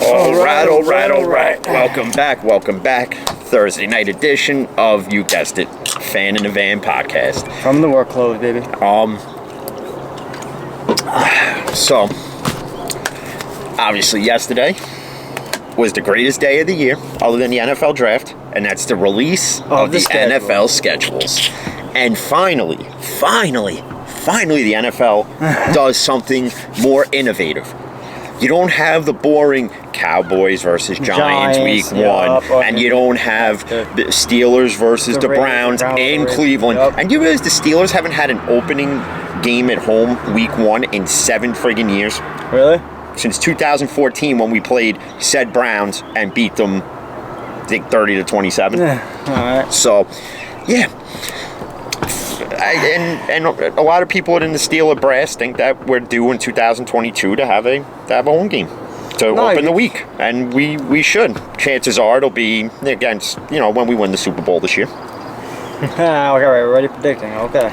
All right. Welcome back. Thursday night edition of, you guessed it, Fan in the Van podcast. From the work clothes, baby. So, obviously yesterday was the greatest day of the year, other than the NFL draft, and that's the release of the NFL schedules. And finally, the NFL does something more innovative. You don't have the boring Cowboys versus Giants week one, and you don't have the Steelers versus the Browns in Cleveland. And you realize the Steelers haven't had an opening game at home week one in 7 friggin' years? Really? Since 2014, when we played said Browns and beat them, I think 30-27. Yeah. All right. So, yeah. And a lot of people in the Steeler brass think that we're due in 2022 to have a home game to open the week, and we should. Chances are it'll be against when we win the Super Bowl this year. Okay, we're already predicting. Okay.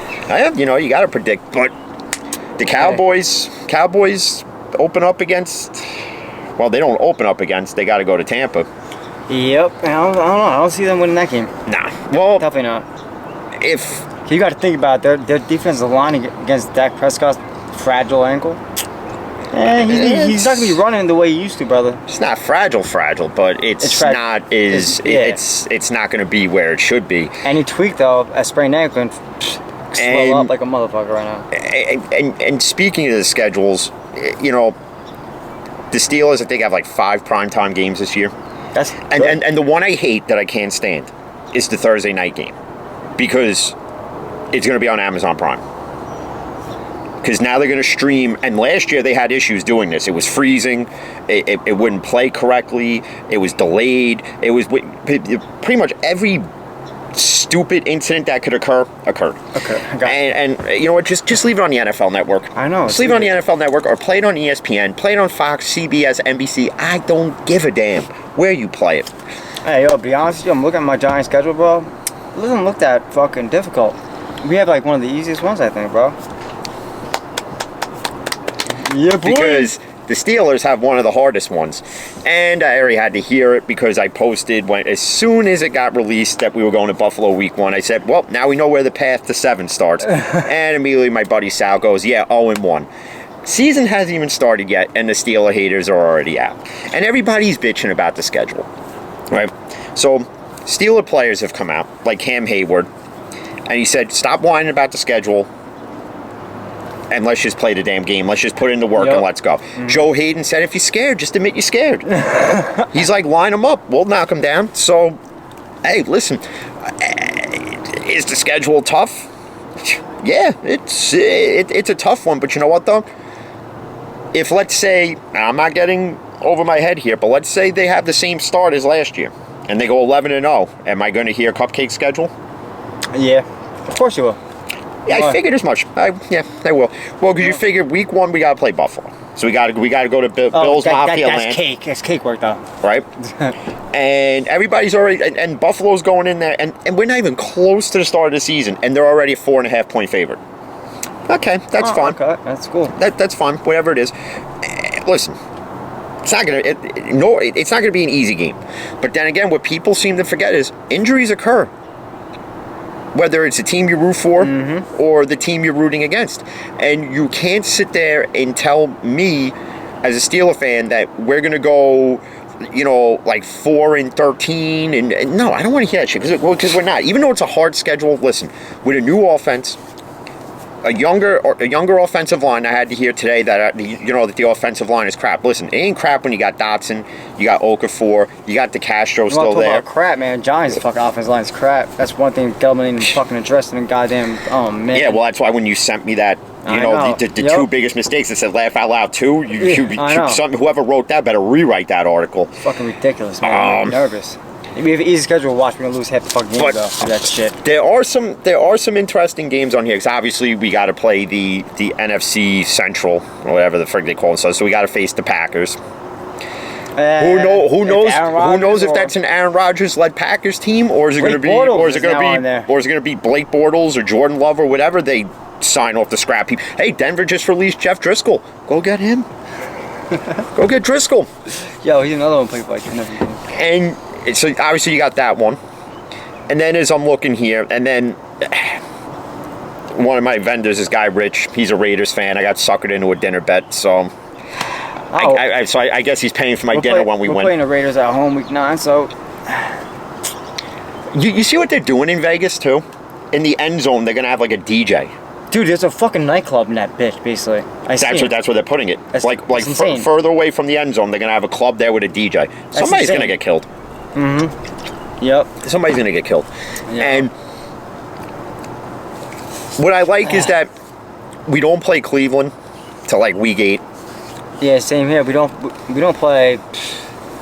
You got to predict, but the Cowboys open up against. Well, they don't open up against. They got to go to Tampa. Yep. I don't know. I don't see them winning that game. Nah. Well, definitely not. If you got to think about it, their defensive line against Dak Prescott's fragile ankle. He's not gonna be running the way he used to, brother. It's not fragile, but it's not going to be where it should be. And he tweaked though a sprained ankle and swell up like a motherfucker right now. And speaking of the schedules, the Steelers I think have like 5 primetime games this year. That's and the one I hate that I can't stand is the Thursday night game, because it's going to be on Amazon Prime. Because now they're going to stream, and last year they had issues doing this. It was freezing, it wouldn't play correctly, it was delayed, it was pretty much every stupid incident that could occurred. Okay. And you know what, just leave it on the NFL Network. I know. Just leave it on the NFL Network, or play it on ESPN, play it on Fox, CBS, NBC. I don't give a damn where you play it. Hey, to be honest with you, I'm looking at my Giants schedule, bro. It doesn't look that fucking difficult. We have like one of the easiest ones, I think, bro. Yeah, boy. Because the Steelers have one of the hardest ones. And I already had to hear it because I posted as soon as it got released that we were going to Buffalo week 1. I said, well, now we know where the path to 7 starts. And immediately my buddy Sal goes, yeah, 0-1. Season hasn't even started yet, and the Steeler haters are already out. And everybody's bitching about the schedule, right? So Steeler players have come out, like Cam Hayward, and he said, stop whining about the schedule, and let's just play the damn game. Let's just put in the work and let's go. Mm-hmm. Joe Hayden said, if you're scared, just admit you're scared. He's like, line them up. We'll knock them down. So, hey, listen, is the schedule tough? Yeah, it's a tough one. But you know what, though? If, let's say, I'm not getting over my head here, but let's say they have the same start as last year, and they go 11-0, am I going to hear cupcake schedule? Yeah, of course you will. Yeah, I figured as much. I will. Well, because you figure week 1 we got to play Buffalo, so we got to go to Bills Mafia land. That's cake. That's cake work, though. Right. And everybody's already and Buffalo's going in there, and we're not even close to the start of the season, and they're already a 4.5-point favorite. Okay, that's fine. Okay, that's cool. That's fine. Whatever it is. Listen, it's not gonna be an easy game. But then again, what people seem to forget is injuries occur. Whether it's the team you root for or the team you're rooting against. And you can't sit there and tell me, as a Steeler fan, that we're going to go, like 4-13. And no, I don't want to hear that shit, because we're not. Even though it's a hard schedule, listen, with a new offense, a younger offensive line. I had to hear today that that the offensive line is crap. Listen, it ain't crap when you got Dotson, you got Okafor, you got DeCastro still there. About crap, man. Giants' fucking offensive line is crap. That's one thing Gelman ain't fucking addressed in goddamn. Oh man. Yeah, well, that's why when you sent me that, the 2 biggest mistakes, it said laugh out loud 2. Whoever wrote that better rewrite that article. Fucking ridiculous, man. I'm nervous. If we have an easy schedule, watch me gonna lose half the fucking games though. That shit. There are some interesting games on here, because obviously we got to play the NFC Central, or whatever the frick they call it. So we got to face the Packers. Who knows if that's an Aaron Rodgers led Packers team, or is it going to be Blake Bortles or Jordan Love or whatever they sign off the scrap heap. Hey, Denver just released Jeff Driscoll. Go get him. Go get Driscoll. Yo, he's another one played like never again. And so obviously you got that one. And then as I'm looking here, and then one of my vendors, this guy Rich, he's a Raiders fan. I got suckered into a dinner bet, so I guess he's paying for my dinner when we we're win. playing the Raiders at home week 9, so You see what they're doing in Vegas too? In the end zone, they're gonna have like a DJ. dude, there's a fucking nightclub in that bitch, basically. That's where they're putting it. That's insane. Further away from the end zone, they're gonna have a club there with a DJ. Somebody's insane. gonna get killed. Yep. Somebody's gonna get killed. Yeah. And what I like is that we don't play Cleveland till like week 8. Yeah, same here. We don't play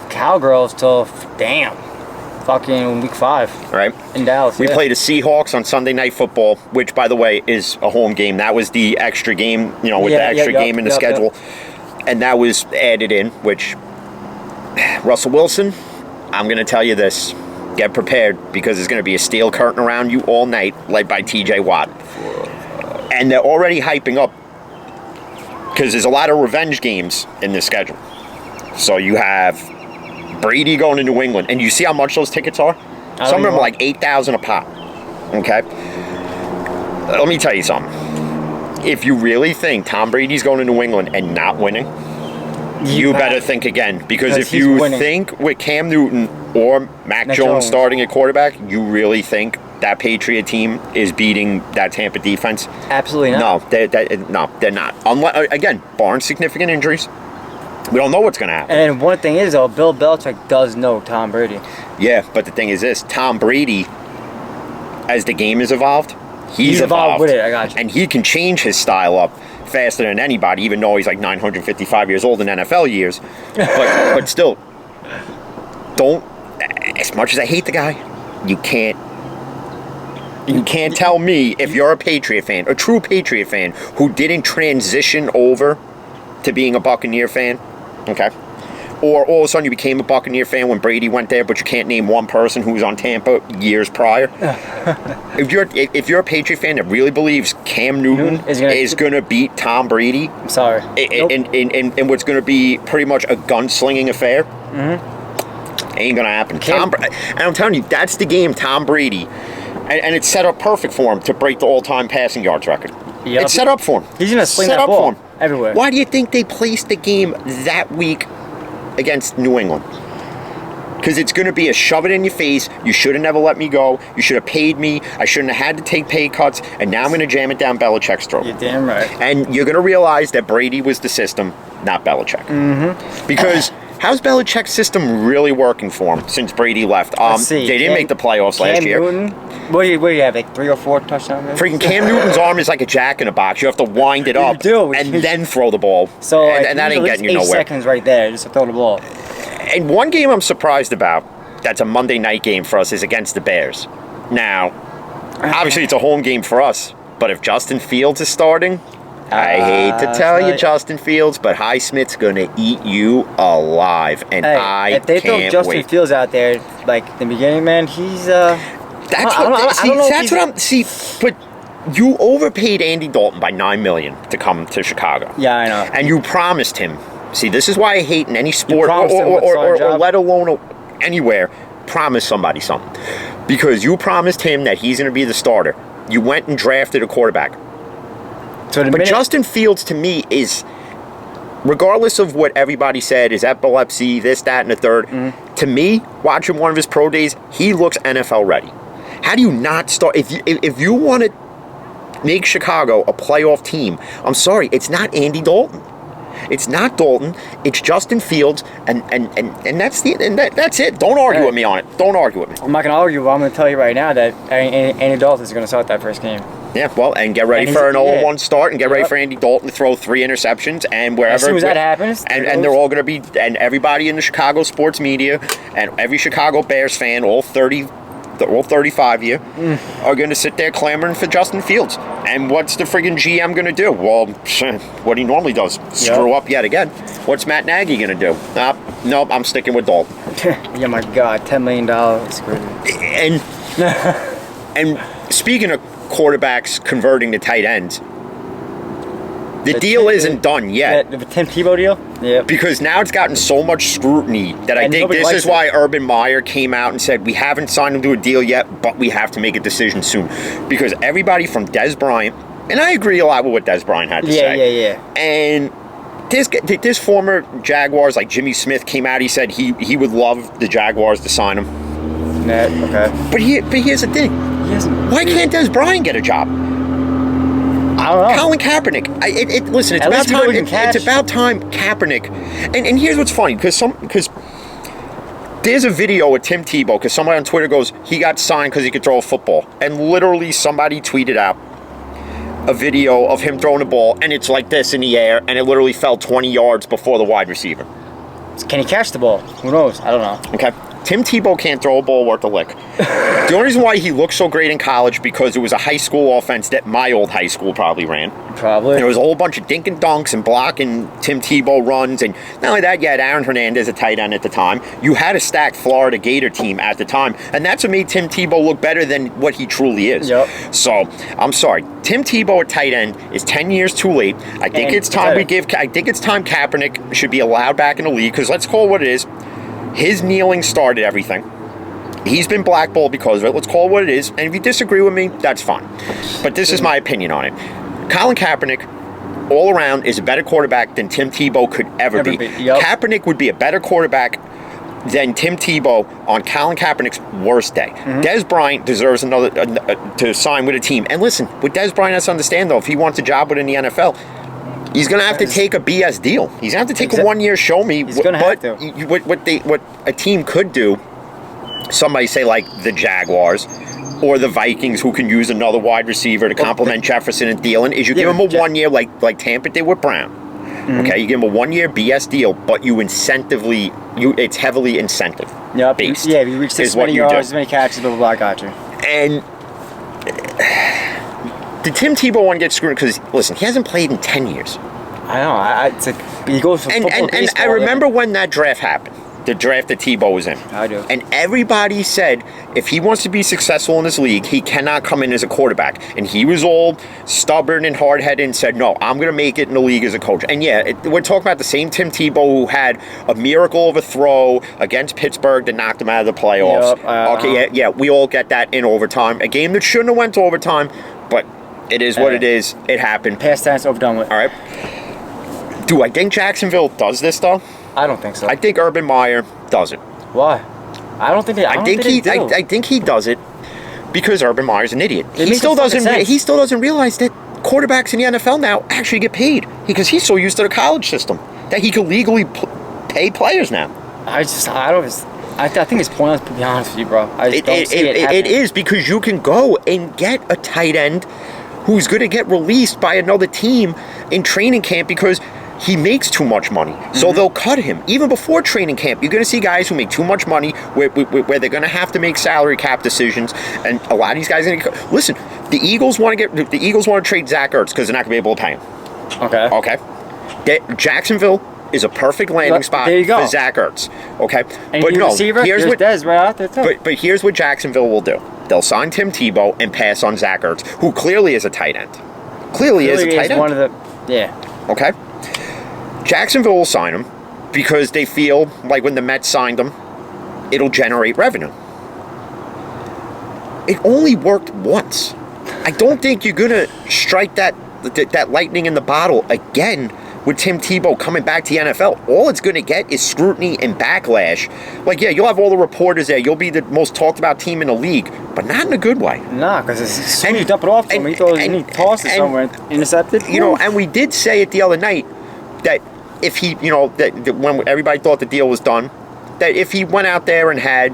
Cowgirls till fucking week 5 Right? in Dallas. We yeah. play the Seahawks on Sunday Night Football, which, by the way, is a home game. That was the extra game, with the extra game in the schedule. And that was added in, which, Russell Wilson, I'm going to tell you this. Get prepared, because there's going to be a steel curtain around you all night, led by TJ Watt. And they're already hyping up, because there's a lot of revenge games in this schedule. So you have Brady going to New England, and you see how much those tickets are? Some of them are like $8,000 a pop. Okay? Let me tell you something. If you really think Tom Brady's going to New England and not winning, you better think again. Because if he's you winning. think with Cam Newton or Mac Jones starting at quarterback, you really think that Patriot team is beating that Tampa defense? Absolutely not. No, they're not. Again, barring significant injuries. We don't know what's going to happen. And one thing is, though, Bill Belichick does know Tom Brady. Yeah, but the thing is this. Tom Brady, as the game has evolved, he's evolved with it, I got you. And he can change his style up faster than anybody, even though he's like 955 years old in NFL years. But still, don't, as much as I hate the guy, you can't tell me, if you're a Patriot fan, a true Patriot fan, who didn't transition over to being a Buccaneer fan, okay? Or all of a sudden you became a Buccaneer fan when Brady went there, but you can't name one person who was on Tampa years prior. if you're a Patriot fan that really believes Cam Newton is going to beat Tom Brady, I'm sorry. in what's going to be pretty much a gunslinging affair, ain't going to happen. And I'm telling you, that's the game Tom Brady, and it's set up perfect for him to break the all-time passing yards record. Yep. It's set up for him. He's going to sling that ball everywhere. Why do you think they placed the game that week against New England? Because it's going to be a shove it in your face. You should have never let me go. You should have paid me. I shouldn't have had to take pay cuts. And now I'm going to jam it down Belichick's throat. You're damn right. And you're going to realize that Brady was the system, not Belichick. Because how's Belichick's system really working for him since Brady left? They didn't make the playoffs last year. Newton, what do you have, like 3 or 4 touchdowns? Freaking Cam Newton's arm is like a jack in a box. You have to wind it up and then throw the ball. So and that ain't getting you nowhere. 8 seconds right there just to throw the ball. And one game I'm surprised about, that's a Monday night game for us, is against the Bears. Now, obviously it's a home game for us, but if Justin Fields is starting, I hate to tell you, Justin Fields, but Highsmith's going to eat you alive, and I can't wait. If they throw Justin Fields out there, like the beginning, man, he's... But you overpaid Andy Dalton by $9 million to come to Chicago. Yeah, I know. And you promised him. See, this is why I hate in any sport or let alone anywhere, promise somebody something. Because you promised him that he's going to be the starter. You went and drafted a quarterback. But Justin Fields, to me, is, regardless of what everybody said, is epilepsy, this, that, and the third, to me, watching one of his pro days, he looks NFL ready. How do you not start? If you want to make Chicago a playoff team, I'm sorry, it's not Andy Dalton. It's not Dalton. It's Justin Fields, and that's it. Don't argue with me on it. Don't argue with me. I'm not going to argue, but I'm going to tell you right now that Andy Dalton is going to start that first game. Yeah, well, and get ready for an 0-1 start, and get ready for Andy Dalton to throw 3 interceptions, and wherever. As soon as that happens, and they're all going to be, and everybody in the Chicago sports media, and every Chicago Bears fan, all 35 here, are going to sit there clamoring for Justin Fields. And what's the friggin' GM going to do? Well, what he normally does, screw up yet again. What's Matt Nagy going to do? Nope, I'm sticking with Dalton. Yeah, my God, $10 million. And speaking of quarterbacks converting to tight ends, The deal isn't done yet. The Tim Tebow deal? Yeah. Because now it's gotten so much scrutiny that I And think nobody this likes is it. why Urban Meyer came out and said, we haven't signed him to a deal yet, but we have to make a decision soon. Because everybody from Des Bryant, and I agree a lot with what Des Bryant had to say. Yeah. And this former Jaguars, like Jimmy Smith, came out, he said he would love the Jaguars to sign him. Okay. But here's the thing. He hasn't. Why can't Des Bryant get a job? I don't know. Colin Kaepernick. Listen, it's At about least we know time. we can catch. It's about time Kaepernick. And here's what's funny, because there's a video of Tim Tebow, because somebody on Twitter goes, he got signed because he could throw a football, and literally somebody tweeted out a video of him throwing a ball, and it's like this in the air, and it literally fell 20 yards before the wide receiver. Can he catch the ball? Who knows? I don't know. Okay. Tim Tebow can't throw a ball worth a lick. The only reason why he looked so great in college because it was a high school offense that my old high school probably ran. Probably. There was a whole bunch of dink and dunks and blocking Tim Tebow runs. And not only that, you had Aaron Hernandez, a tight end at the time. You had a stacked Florida Gator team at the time. And that's what made Tim Tebow look better than what he truly is. Yep. So, I'm sorry. Tim Tebow at tight end is 10 years too late. I think it's time Kaepernick should be allowed back in the league, because let's call it what it is. His kneeling started everything. He's been blackballed because of it. Let's call it what it is. And if you disagree with me, that's fine. But this is my opinion on it. Colin Kaepernick, all around, is a better quarterback than Tim Tebow could ever be. Yep. Kaepernick would be a better quarterback than Tim Tebow on Colin Kaepernick's worst day. Mm-hmm. Des Bryant deserves to sign with a team. And listen, what Des Bryant has to understand, though, if he wants a job within the NFL, he's going to have to take a BS deal. He's going to have to take a 1 year show me. He's going to have to. What a team could do, somebody say like the Jaguars or the Vikings, who can use another wide receiver to complement Jefferson and Thielen, is you give him a 1 year like Tampa did with Brown. Mm-hmm. Okay, you give him a 1 year BS deal, but it's heavily incentive based. Yeah, if you reach this many yards, this many catches, blah, blah, blah, I got you. And did Tim Tebow want to get screwed? Because, listen, he hasn't played in 10 years. I know. It's like he goes from football to baseball. And I remember when that draft happened, the draft that Tebow was in. I do. And everybody said if he wants to be successful in this league, he cannot come in as a quarterback. And he was all stubborn and hard-headed and said, no, I'm going to make it in the league as a coach. And yeah, we're talking about the same Tim Tebow who had a miracle of a throw against Pittsburgh that knocked him out of the playoffs. Yep, okay, yeah, we all get that in overtime. A game that shouldn't have went to overtime, but it is what it is. It happened. Past tense, overdone with. All right. Do I think Jacksonville does this, though? I don't think so. I think Urban Meyer does it. Why? I don't think they. I think he does it because Urban Meyer's an idiot. It He makes still no fucking doesn't. sense. He still doesn't realize that quarterbacks in the NFL now actually get paid because he's so used to the college system that he can legally pay players now. I think it's pointless, to be honest with you, bro. I just don't see it happening. It is because you can go and get a tight end who's going to get released by another team in training camp because he makes too much money. So they'll cut him. Even before training camp, you're going to see guys who make too much money where they're going to have to make salary cap decisions. And a lot of these guys are going to listen, the Eagles want to trade Zach Ertz because they're not going to be able to pay him. Okay. Jacksonville is a perfect landing spot for Zach Ertz. Okay. And but no, here's what Des right out there too. But here's what Jacksonville will do. They'll sign Tim Tebow and pass on Zach Ertz, who clearly is a tight end. Clearly is a tight end. One of the Okay. Jacksonville will sign him because they feel like when the Mets signed him, it'll generate revenue. It only worked once. I don't think you're going to strike that lightning in the bottle again with Tim Tebow coming back to the NFL. All it's going to get is scrutiny and backlash. Like, yeah, you'll have all the reporters there. You'll be the most talked about team in the league, but not in a good way. Nah, because as soon as you dump it off to him, he tosses it somewhere, intercepted. You know, and we did say it the other night that if he, that when everybody thought the deal was done, that if he went out there and had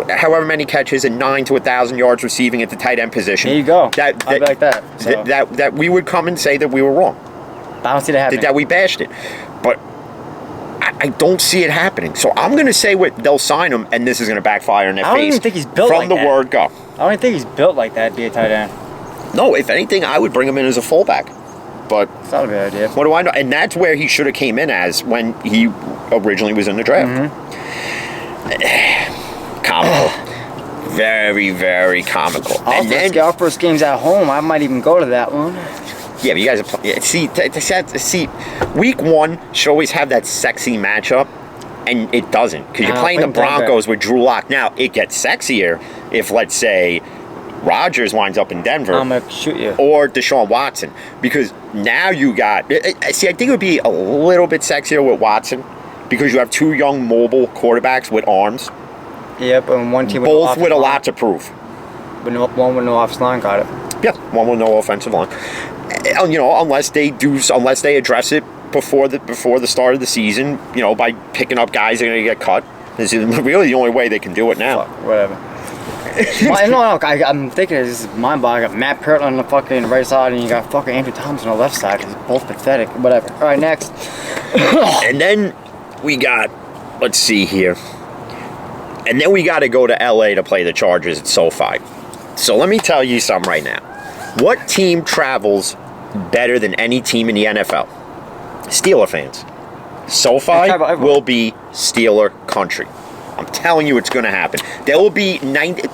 however many catches and 9 to 1,000 yards receiving at the tight end position, there you go. I'd be like that. So. That we would come and say that we were wrong. I don't see that happening. That we bashed it, but I don't see it happening. So I'm going to say they'll sign him, and this is going to backfire in their face. I don't even think he's built from like the that. word go. I don't even think he's built like that to be a tight end. No, if anything, I would bring him in as a fullback. But it's not a good idea. What do I know? And that's where he should have came in as when he originally was in the draft. Comical. Very, very comical. Also, our first game's at home. I might even go to that one. Yeah, but you guys are see, week 1 should always have that sexy matchup, and it doesn't because you're playing the Broncos with Drew Lock. Now it gets sexier if, let's say, Rodgers winds up in Denver. I'm gonna shoot you. Or Deshaun Watson, because now you got. See, I think it would be a little bit sexier with Watson because you have 2 young mobile quarterbacks with arms. Yep, and one team both with a lot to prove. But one with no offensive line, got it. Yeah, one with no offensive line. You know, unless they address it before the start of the season, you know, by picking up guys that are going to get cut. This is really the only way they can do it now. Fuck, whatever. I'm thinking this is mind-boggling. I got Matt Peart on the fucking right side, and you got fucking Andrew Thomas on the left side. It's both pathetic. Whatever. All right, next. And then we got, let's see here. And then we got to go to LA to play the Chargers at SoFi. So let me tell you something right now. What team travels better than any team in the NFL? Steeler fans. SoFi will be Steeler country. I'm telling you it's going to happen. There will be 90...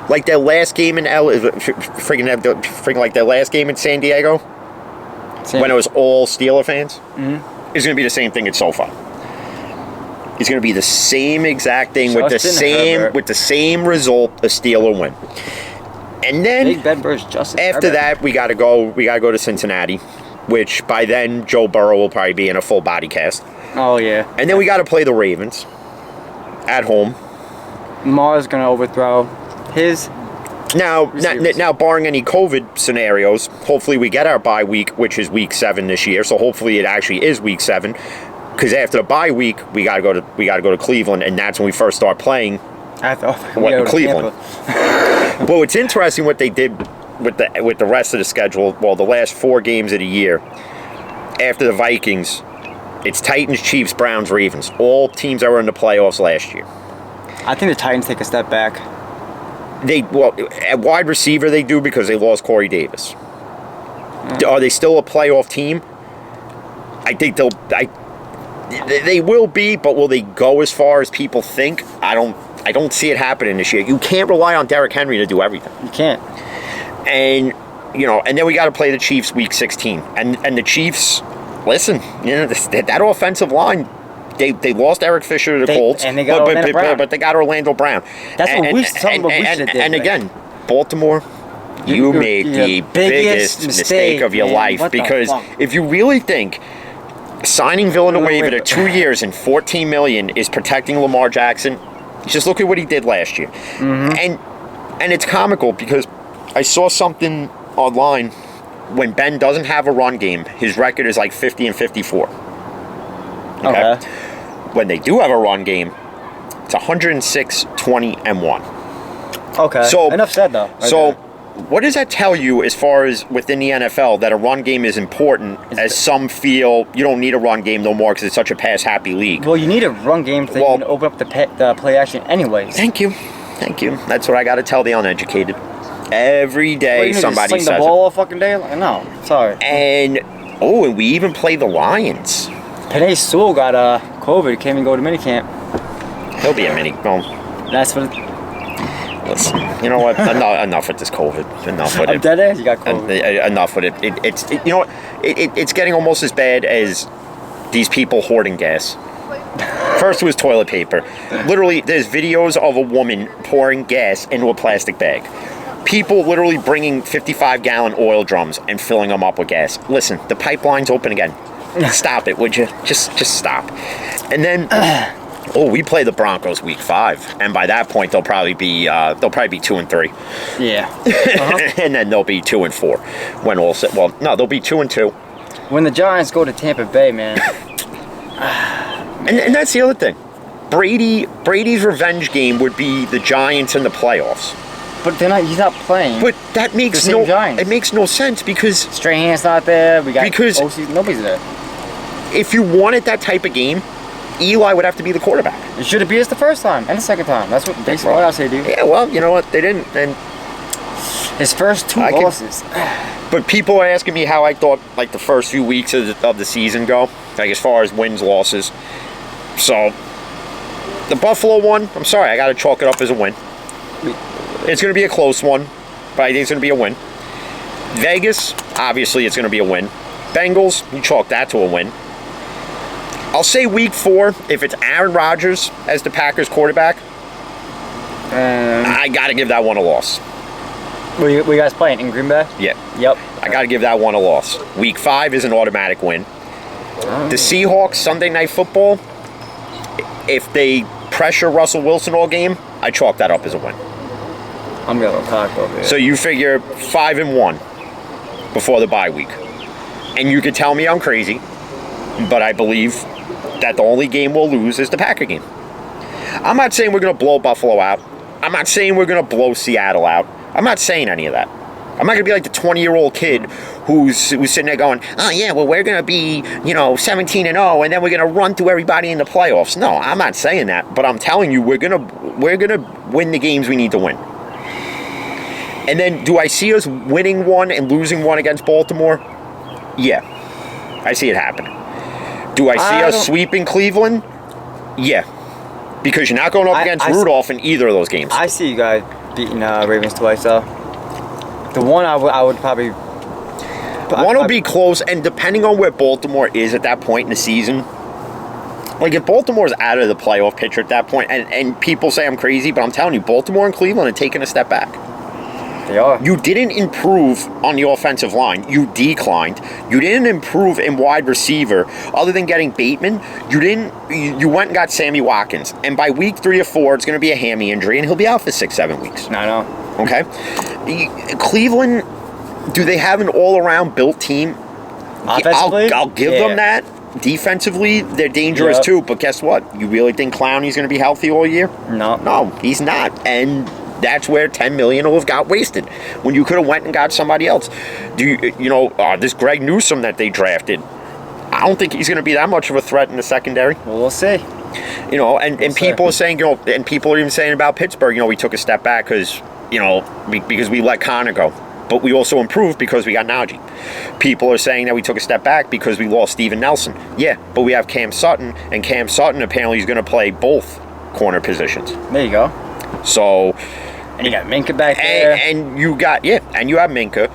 Like their last game in LA... Freaking like their last game in San Diego? When it was all Steeler fans? Mm-hmm. It's going to be the same thing at SoFi. It's going to be the same exact thing with the same result, a Steeler win. And then Big Ben versus Justin after that, we got to go to Cincinnati, which by then Joe Burrow will probably be in a full body cast. Oh yeah. And then we got to play the Ravens at home. Lamar's going to overthrow his. Now, barring any COVID scenarios, hopefully we get our bye week, which is week 7 this year. So hopefully it actually is week 7. Because after the bye week, we gotta go to Cleveland, and that's when we first start playing. Cleveland. But it's interesting what they did with the rest of the schedule. Well, the last 4 games of the year after the Vikings, it's Titans, Chiefs, Browns, Ravens. All teams that were in the playoffs last year. I think the Titans take a step back. At wide receiver they do because they lost Corey Davis. Are they still a playoff team? I think they will be, but will they go as far as people think? I don't see it happening this year. You can't rely on Derrick Henry to do everything. You can't. And and then we got to play the Chiefs week 16. And the Chiefs, listen, that offensive line, they lost Eric Fisher to the Colts, and they got Orlando Brown. But they got Orlando Brown. That's what we should do. And again, Baltimore, you made the biggest mistake of your life, because if you really think signing Villanueva to 2 years and $14 million is protecting Lamar Jackson, just look at what he did last year. Mm-hmm. And it's comical because I saw something online. When Ben doesn't have a run game, his record is like 50 and 54. Okay. When they do have a run game, it's 106, 20, and 1. Okay. So enough said though. What does that tell you as far as within the NFL that a run game is important, as some feel you don't need a run game no more because it's such a pass-happy league? Well, you need a run game so you can open up the play action anyways. Thank you. That's what I got to tell the uneducated. Every day somebody says the ball all fucking day? No, sorry. And we even play the Lions. Penei Sewell got COVID. Can't even go to minicamp. He'll be a mini. Well, that's what. Listen, you know what? Enough with this COVID. Enough with it. I'm dead ass. You got COVID. Enough with it. It's getting almost as bad as these people hoarding gas. First it was toilet paper. Literally, there's videos of a woman pouring gas into a plastic bag. People literally bringing 55-gallon oil drums and filling them up with gas. Listen, the pipeline's open again. Stop it, would you? Just stop. And then. We play the Broncos week 5, and by that point they'll probably be 2 and 3. Yeah. And then they'll be 2 and 4 when all set. Well, no, they'll be 2 and 2. When the Giants go to Tampa Bay, man. and that's the other thing. Brady's revenge game would be the Giants in the playoffs. But he's not playing. But that makes it makes no sense because Strahan's not there. Nobody's there. If you wanted that type of game, Eli would have to be the quarterback. It should have beat us the first time and the second time. That's what basically what else they do. Yeah, well, you know what? They didn't. And his first 2 losses. But people are asking me how I thought like the first few weeks of the season go, like as far as wins, losses. So the Buffalo one, I'm sorry, I got to chalk it up as a win. It's going to be a close one, but I think it's going to be a win. Vegas, Obviously, it's going to be a win. Bengals, you chalk that to a win. I'll say week 4, if it's Aaron Rodgers as the Packers quarterback, I got to give that one a loss. Were you guys playing in Green Bay? Yeah. Yep. I got to give that one a loss. Week 5 is an automatic win. The Seahawks, Sunday Night Football, if they pressure Russell Wilson all game, I chalk that up as a win. I'm going to talk over here. So you figure 5-1 before the bye week. And you could tell me I'm crazy, but I believe that the only game we'll lose is the Packer game. I'm not saying we're going to blow Buffalo out. I'm not saying we're going to blow Seattle out. I'm not saying any of that. I'm not going to be like the 20-year-old kid who's sitting there going, oh, yeah, well, we're going to be, 17-0, and then we're going to run through everybody in the playoffs. No, I'm not saying that, but I'm telling you, we're going to win the games we need to win. And then do I see us winning one and losing one against Baltimore? Yeah, I see it happening. Do I see us sweeping Cleveland? Yeah, because you're not going up against Rudolph in either of those games. I see you guys beating Ravens twice, though. The one I would probably... One will be close, and depending on where Baltimore is at that point in the season, like if Baltimore's out of the playoff picture at that point, and people say I'm crazy, but I'm telling you, Baltimore and Cleveland are taking a step back. They are. You didn't improve on the offensive line. You declined. You didn't improve in wide receiver other than getting Bateman. You went and got Sammy Watkins. And by week 3 or 4, it's going to be a hammy injury, and he'll be out for 6-7 weeks. I know. Okay? Cleveland, do they have an all-around built team? Offensively? I'll give them that. Defensively, they're dangerous too. But guess what? You really think Clowney's going to be healthy all year? No. No, he's not. And that's where $10 million will have got wasted when you could have went and got somebody else. This Greg Newsome that they drafted, I don't think he's going to be that much of a threat in the secondary. Well, we'll see. And people are saying, and people are even saying about Pittsburgh, we took a step back because we let Connor go. But we also improved because we got Najee. People are saying that we took a step back because we lost Steven Nelson. Yeah, but we have Cam Sutton, and Cam Sutton apparently is going to play both corner positions. There you go. So... And you got Minka back there. And you have Minka.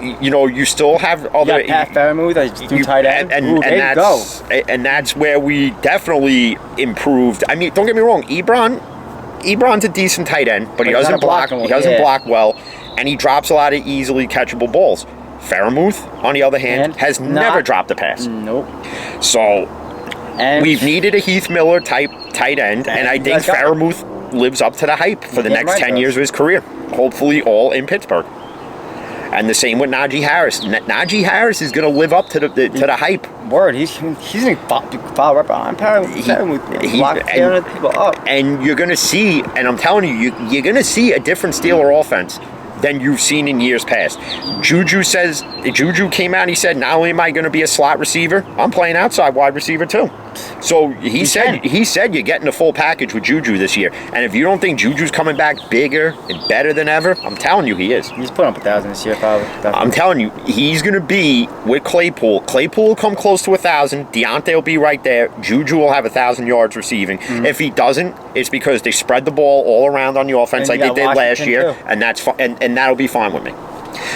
You still have other... You got Pat Fairmouth as tight end. And that's where we definitely improved. I mean, don't get me wrong, Ebron's a decent tight end, but he doesn't block. He doesn't block well, and he drops a lot of easily catchable balls. Fairmouth, on the other hand, has never dropped a pass. Nope. So we've needed a Heath Miller type tight end, and I think Fairmouth lives up to the hype for the next 10 years of his career. Hopefully all in Pittsburgh. And the same with Najee Harris. Najee Harris is going to live up to the hype. Word, he's going to follow up on people up. And you're going to see, and I'm telling you, you're going to see a different Steeler offense than you've seen in years past. Juju came out and he said, not only am I going to be a slot receiver, I'm playing outside wide receiver too. So he said you're getting the full package with Juju this year. And if you don't think Juju's coming back bigger and better than ever, I'm telling you he is. He's putting up 1,000 this year, probably. Definitely. I'm telling you, he's going to be with Claypool. Claypool will come close to 1,000. Deontay will be right there. Juju will have 1,000 yards receiving. Mm-hmm. If he doesn't, it's because they spread the ball all around on the offense like they did last year, and that's and that'll be fine with me.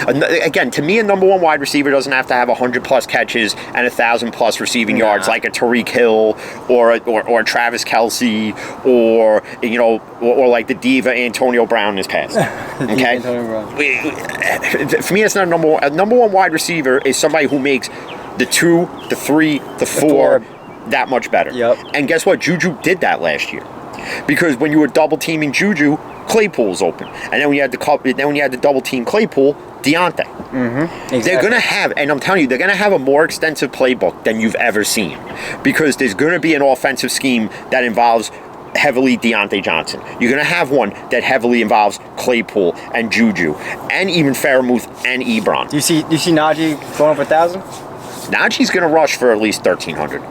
Again, to me, a number one wide receiver doesn't have to have 100+ catches and 1,000+ receiving yards like a Tariq Hill or a Travis Kelce or like the diva Antonio Brown in his past. Okay, for me, it's not a number one. A number one wide receiver is somebody who makes the 2, the 3, the 4 that much better. Yep. And guess what? Juju did that last year. Because when you were double teaming Juju, Claypool's open, and then when you had the double team Claypool, Deontay. Mm-hmm. Exactly. They're gonna have, and I'm telling you, they're gonna have a more extensive playbook than you've ever seen, because there's gonna be an offensive scheme that involves heavily Deontay Johnson. You're gonna have one that heavily involves Claypool and Juju, and even Fairmouth and Ebron. Do you see Najee going up 1,000? Najee's gonna rush for at least 1,300.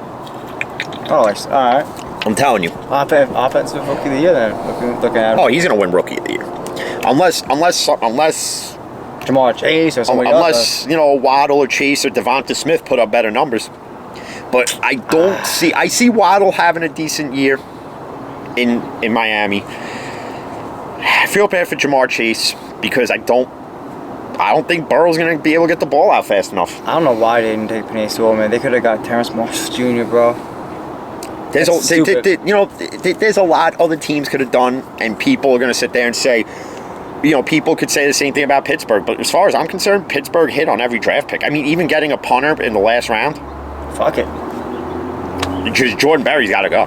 Oh, all right. I'm telling you. Offensive rookie of the year then. Looking at him. Oh, he's going to win rookie of the year. Unless Jamar Chase or somebody else. Unless, Waddle or Chase or Devonta Smith put up better numbers. But I don't see... I see Waddle having a decent year in Miami. I feel bad for Jamar Chase because I don't I don't think Burrow's going to be able to get the ball out fast enough. I don't know why they didn't take Penei Sewell, man. They could have got Terrence Marshall Jr., bro. There's a lot other teams could have done, and people are going to sit there and say, people could say the same thing about Pittsburgh. But as far as I'm concerned, Pittsburgh hit on every draft pick. I mean, even getting a punter in the last round. Fuck it. Because Jordan Berry's got to go.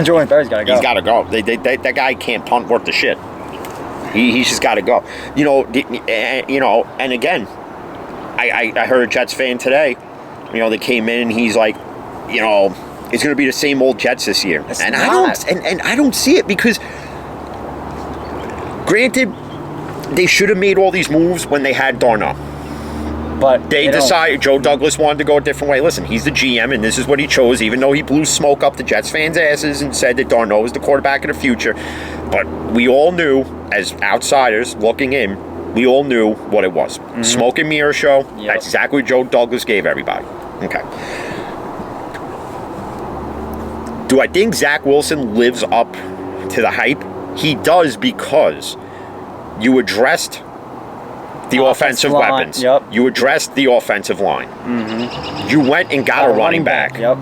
Jordan Berry's got to go. He's got to go. That guy can't punt worth the shit. He's just got to go. And again, I heard a Jets fan today. They came in and he's like, it's going to be the same old Jets this year. I don't see it because, granted, they should have made all these moves when they had Darnold. But they decided Joe Douglas wanted to go a different way. Listen, he's the GM, and this is what he chose, even though he blew smoke up the Jets fans' asses and said that Darnold was the quarterback of the future. But we all knew, as outsiders looking in, we all knew what it was. Mm-hmm. Smoke and mirror show. Yep. That's exactly what Joe Douglas gave everybody. Okay. Do I think Zach Wilson lives up to the hype? He does, because you addressed the offensive weapons. Yep. You addressed the offensive line. Mm-hmm. You went and got a running back. Yep.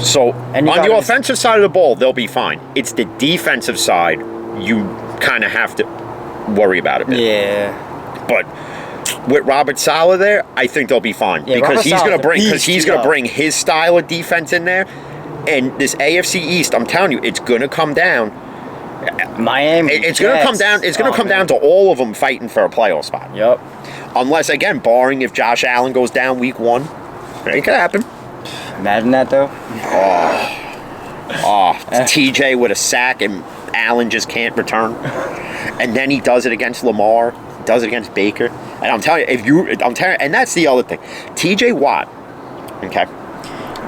So on the offensive side of the ball, they'll be fine. It's the defensive side you kind of have to worry about a bit. Yeah. But with Robert Saleh there, I think they'll be fine, because he's going to bring his style of defense in there. And this AFC East, I'm telling you, it's going to come down. Miami. It's going to come down. It's going to come down to all of them fighting for a playoff spot. Yep. Unless, again, barring if Josh Allen goes down week 1, it could happen. Imagine that, though. TJ with a sack and Allen just can't return, and then he does it against Lamar, does it against Baker, and I'm telling you, and that's the other thing. TJ Watt, okay,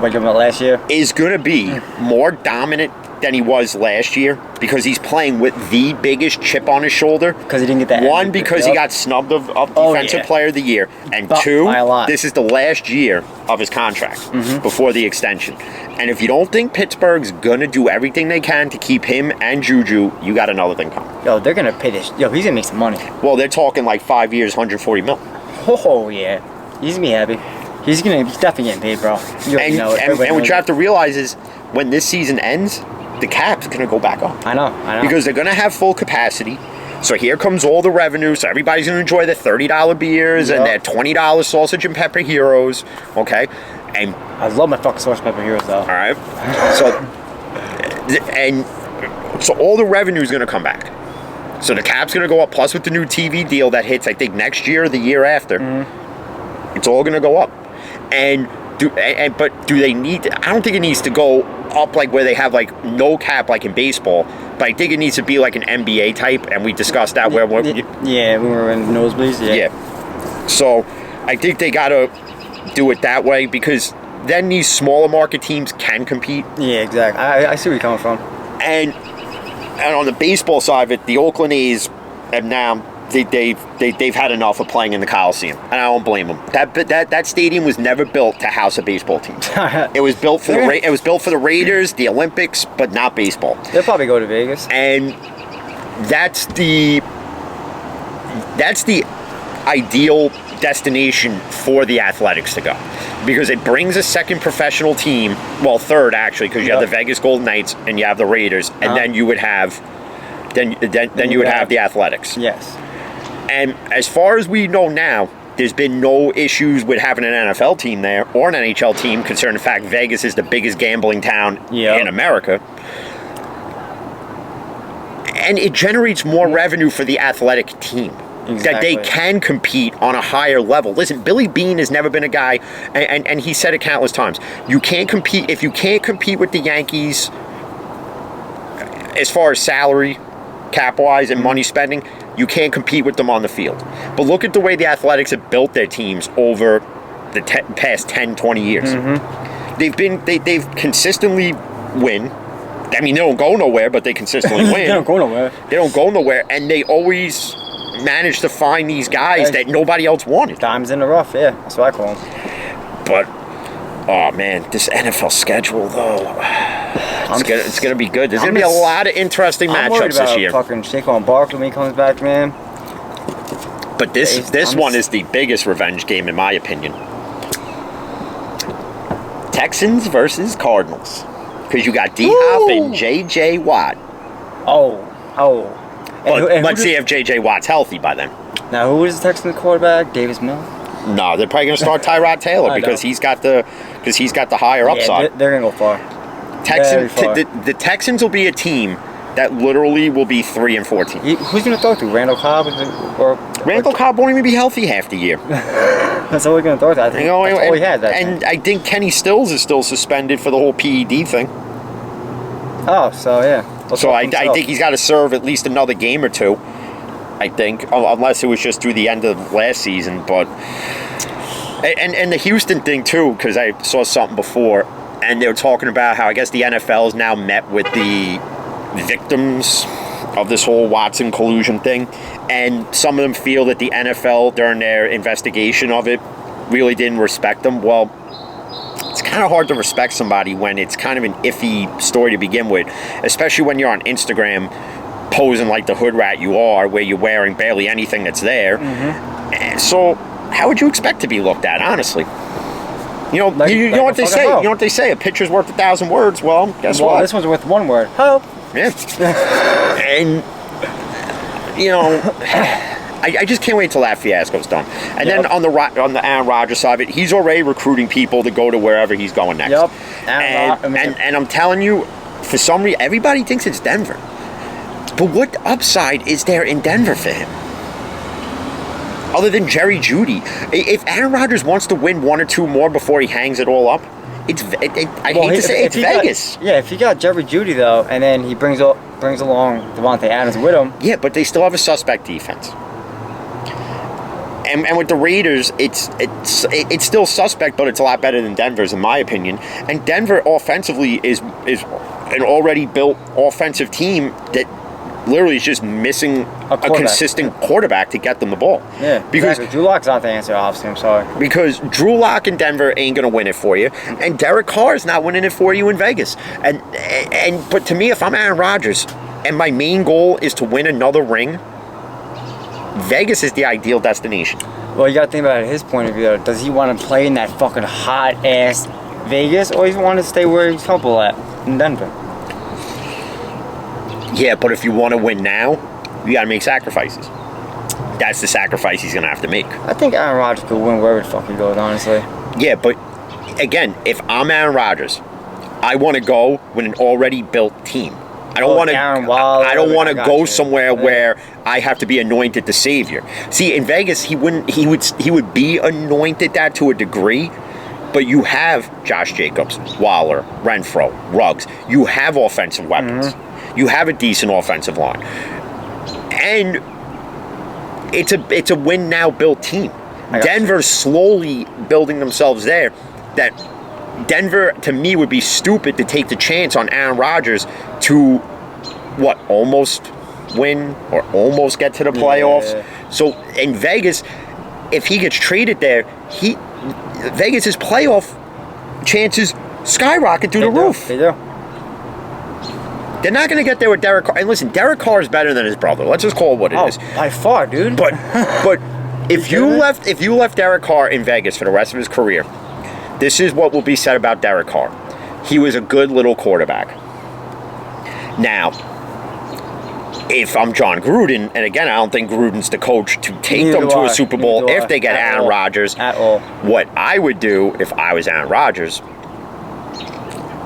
like last year, is going to be more dominant than he was last year, because he's playing with the biggest chip on his shoulder. Because he didn't get that. One, because he got snubbed of Defensive Player of the Year. And two, this is the last year of his contract before the extension. And if you don't think Pittsburgh's going to do everything they can to keep him and Juju, you got another thing coming. Yo, they're going to pay this. Yo, he's going to make some money. Well, they're talking like 5 years, $140 million. Oh, yeah. He's going to be happy. He's definitely getting paid, bro. And what you have to realize is, when this season ends, the cap's going to go back up. I know. Because they're going to have full capacity. So here comes all the revenue. So everybody's going to enjoy their $30 beers and their $20 sausage and pepper heroes. Okay? And I love my fucking sausage and pepper heroes, though. All right. So all the revenue is going to come back. So the cap's going to go up. Plus with the new TV deal that hits, I think, next year or the year after, it's all going to go up. But do they need to, I don't think it needs to go up like where they have like no cap like in baseball, but I think it needs to be like an NBA type, and we discussed that when we were in nosebleeds. Yeah. So I think they got to do it that way, because then these smaller market teams can compete. Yeah, exactly. I see where you're coming from. And on the baseball side of it, the Oakland A's have now they've had enough of playing in the Coliseum, and I don't blame them. That stadium was never built to house a baseball team. It was built for the Raiders, the Olympics, but not baseball. They'll probably go to Vegas. And that's the ideal destination for the Athletics to go, because it brings a second professional team, well, third actually, because you have the Vegas Golden Knights and you have the Raiders, and then you would have you would have the Athletics. Yes. And as far as we know now, there's been no issues with having an NFL team there or an NHL team, concerning the fact Vegas is the biggest gambling town in America. And it generates more revenue for the athletic team. Exactly. That they can compete on a higher level. Listen, Billy Beane has never been a guy, and he said it countless times, you can't compete, if you can't compete with the Yankees as far as salary, cap-wise, and money spending, you can't compete with them on the field. But look at the way the Athletics have built their teams over the past 10, 20 years. They've consistently win. I mean, they don't go nowhere, but they consistently win. They don't go nowhere. They don't go nowhere, and they always manage to find these guys that nobody else wanted. Diamonds in the rough, yeah. That's what I call them. But, oh man, this NFL schedule, though, it's gonna be good. There's gonna be a lot of interesting matchups this year. Fucking Saquon Barkley when he comes back, man. But this one is the biggest revenge game in my opinion. Texans versus Cardinals. Because you got D-Hop and J.J. Watt. Oh. But let's see if J.J. Watt's healthy by then. Now, who is the Texans quarterback? Davis Mills? No, they're probably going to start Tyrod Taylor because he's got the higher upside. They're going to go far. The Texans will be a team that literally will be 3-14. Who's going to throw to? Randall Cobb? Randall Cobb won't even be healthy half the year. That's all we're going to throw to. I think that's all he had. I think Kenny Stills is still suspended for the whole PED thing. Oh, so yeah. So I think he's got to serve at least another game or two. I think, unless it was just through the end of last season. But and the Houston thing too, because I saw something before, and they were talking about how I guess the NFL has now met with the victims of this whole Watson collusion thing, and some of them feel that the NFL during their investigation of it really didn't respect them. Well, it's kind of hard to respect somebody when it's kind of an iffy story to begin with, especially when you're on Instagram posing like the hood rat you are, where you're wearing barely anything that's there. Mm-hmm. So how would you expect to be looked at, honestly? You know, you know what they say. You know what they say. A picture's worth 1,000 words. Well, guess what? This one's worth one word. Help. Yeah. And you know, I just can't wait till that fiasco's done. And then on the Aaron Rodgers side of it, he's already recruiting people to go to wherever he's going next. Yep. And I'm telling you, for some reason, everybody thinks it's Denver. But what upside is there in Denver for him? Other than Jerry Jeudy. If Aaron Rodgers wants to win one or two more before he hangs it all up, it's Vegas. If you got Jerry Jeudy, though, and then he brings along Devontae Adams with him. Yeah, but they still have a suspect defense. And with the Raiders, it's still suspect, but it's a lot better than Denver's, in my opinion. And Denver offensively is an already built offensive team that literally is just missing a consistent quarterback to get them the ball. Yeah, because Drew Lock's not the answer, obviously. I'm sorry. Because Drew Lock in Denver ain't gonna win it for you, and Derek Carr is not winning it for you in Vegas. But to me, if I'm Aaron Rodgers and my main goal is to win another ring, Vegas is the ideal destination. Well, you got to think about it, his point of view. Does he want to play in that fucking hot ass Vegas, or does he want to stay where he's comfortable at in Denver? Yeah, but if you want to win now, you got to make sacrifices. That's the sacrifice he's going to have to make. I think Aaron Rodgers could win wherever the fuck he goes, honestly. Yeah, but again, if I'm Aaron Rodgers, I want to go with an already built team. I don't want to. I don't want to go somewhere where I have to be anointed the savior. See, in Vegas, he would be anointed that to a degree, but you have Josh Jacobs, Waller, Renfro, Ruggs. You have offensive weapons. Mm-hmm. You have a decent offensive line, and it's a win now built team. Denver's slowly building themselves there. That Denver, to me, would be stupid to take the chance on Aaron Rodgers to, almost win or almost get to the playoffs. Yeah. So in Vegas, if he gets traded there, Vegas's playoff chances skyrocket through the roof. They do. They're not going to get there with Derek Carr. And listen, Derek Carr is better than his brother. Let's just call it what it is. By far, dude. But if you left Derek Carr in Vegas for the rest of his career, this is what will be said about Derek Carr. He was a good little quarterback. Now, if I'm John Gruden, and again, I don't think Gruden's the coach to take them to a Super Bowl if they get Aaron Rodgers. At all. What I would do if I was Aaron Rodgers,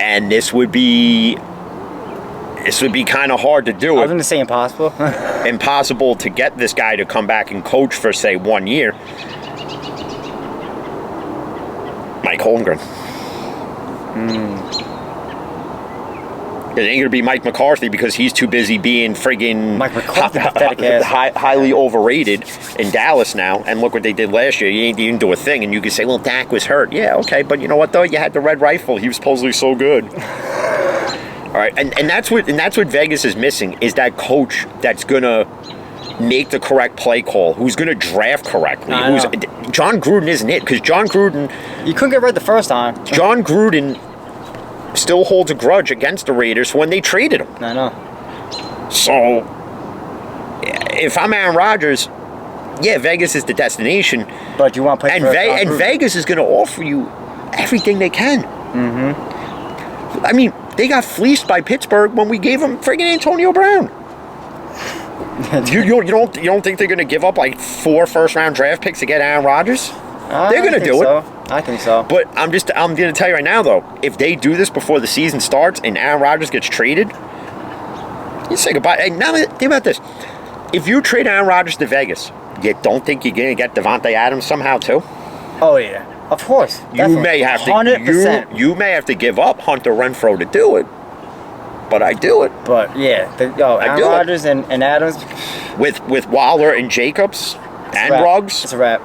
and this would be kind of hard to do. I was going to say impossible. Impossible to get this guy to come back and coach for, say, 1 year. Mike Holmgren. It ain't going to be Mike McCarthy because he's too busy being friggin' Mike McCarthy, highly overrated in Dallas now. And look what they did last year. You didn't do a thing. And you could say, well, Dak was hurt. Yeah, okay. But you know what, though? You had the red rifle. He was supposedly so good. All right. And that's what Vegas is missing, is that coach that's going to make the correct play call, who's going to draft correctly. John Gruden isn't it, because John Gruden... You couldn't get rid the first time. John Gruden still holds a grudge against the Raiders when they traded him. I know. So, if I'm Aaron Rodgers, yeah, Vegas is the destination, But you want to play and, and Vegas is going to offer you everything they can. Mm-hmm. I mean, they got fleeced by Pittsburgh when we gave them friggin' Antonio Brown. you don't think they're going to give up like 4 first-round draft picks to get Aaron Rodgers? They're going to do it. I think so. But I'm going to tell you right now, though, if they do this before the season starts and Aaron Rodgers gets traded, you say goodbye. And now think about this: if you trade Aaron Rodgers to Vegas, you don't think you're going to get Devontae Adams somehow too? Oh yeah, of course. You may have 100%. to. You may have to give up Hunter Renfrow to do it. But I do it. But yeah, Aaron Rodgers and Adams with Waller and Jacobs and Ruggs. It's a wrap.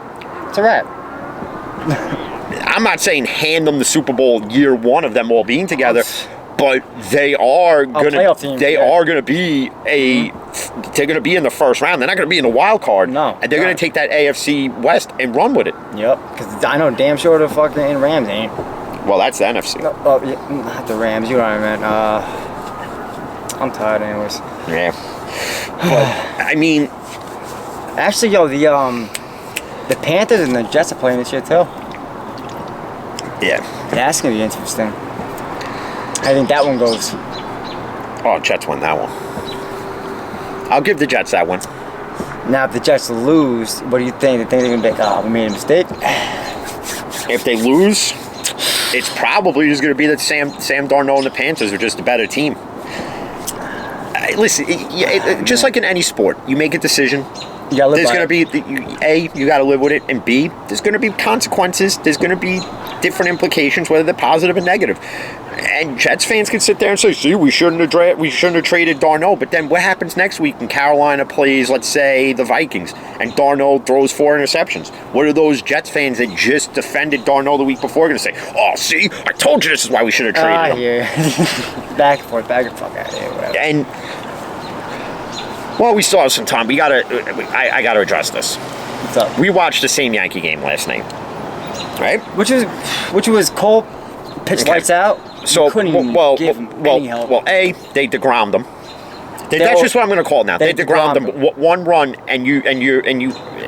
It's a wrap. I'm not saying hand them the Super Bowl year one of them all being together, but they are gonna be they're gonna be in the first round. They're not gonna be in the wild card. No, and they're gonna take that AFC West and run with it. Yep, because I know damn sure the fucking Rams ain't. Well, that's the NFC. No, yeah, not the Rams. You know what I meant. I'm tired, anyways. Yeah. But I mean, actually, the Panthers and the Jets are playing this year too. Yeah. That's gonna be interesting. I think that one goes. Oh, Jets won that one. I'll give the Jets that one. Now, if the Jets lose, what do you think? They think they're gonna be like, oh, we made a mistake? If they lose, it's probably just gonna be that Sam Darnold and the Panthers are just a better team. Listen, just like in any sport, you make a decision. There's going to be, A, you got to live with it, and B, there's going to be consequences. There's going to be different implications, whether they're positive or negative. And Jets fans can sit there and say, see, we shouldn't have traded Darnold. But then what happens next week when Carolina plays, let's say, the Vikings, and Darnold throws 4 interceptions? What are those Jets fans that just defended Darnold the week before going to say? Oh, see, I told you this is why we should have traded him. Yeah. Back and forth, back and fuck out of here, whatever. And well, we still have some time. I gotta address this. What's up? We watched the same Yankee game last night, right? Which was Cole pitched lights out. So couldn't even give him any help. Well, A, they DeGrommed them. That's just what I'm going to call it now. They DeGrommed them. One run, and you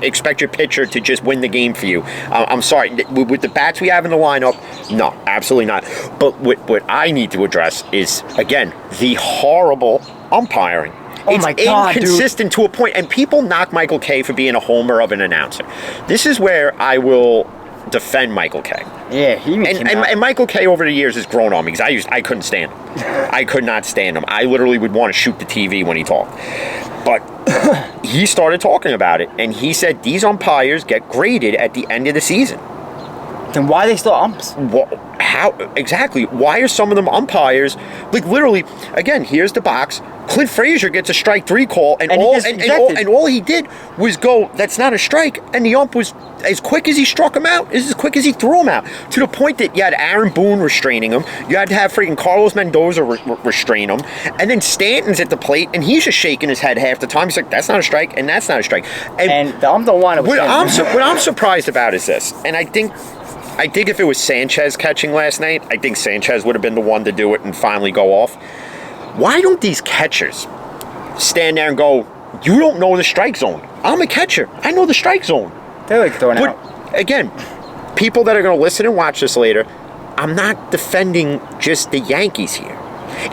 expect your pitcher to just win the game for you. I'm sorry, with the bats we have in the lineup, no, absolutely not. But what I need to address is, again, the horrible umpiring. Oh my God, inconsistent to a point, and people knock Michael Kay for being a homer of an announcer. This is where I will defend Michael Kay. Yeah, and Michael Kay over the years has grown on me because I couldn't stand him. I could not stand him. I literally would want to shoot the TV when he talked. But he started talking about it, and he said these umpires get graded at the end of the season. Then why are they still umps? How exactly? Why are some of them umpires? Like literally, again, here's the box. Clint Frazier gets a strike 3 call, and all he did was go, that's not a strike, and the ump was as quick as he struck him out, as quick as he threw him out, to the point that you had Aaron Boone restraining him, you had to have freaking Carlos Mendoza restrain him, and then Stanton's at the plate, and he's just shaking his head half the time. He's like, that's not a strike, and that's not a strike. And I'm the one. What I'm surprised about is this, and I think if it was Sanchez catching last night, I think Sanchez would have been the one to do it and finally go off. Why don't these catchers stand there and go, you don't know the strike zone? I'm a catcher. I know the strike zone. They're like throwing out. Again, people that are going to listen and watch this later, I'm not defending just the Yankees here.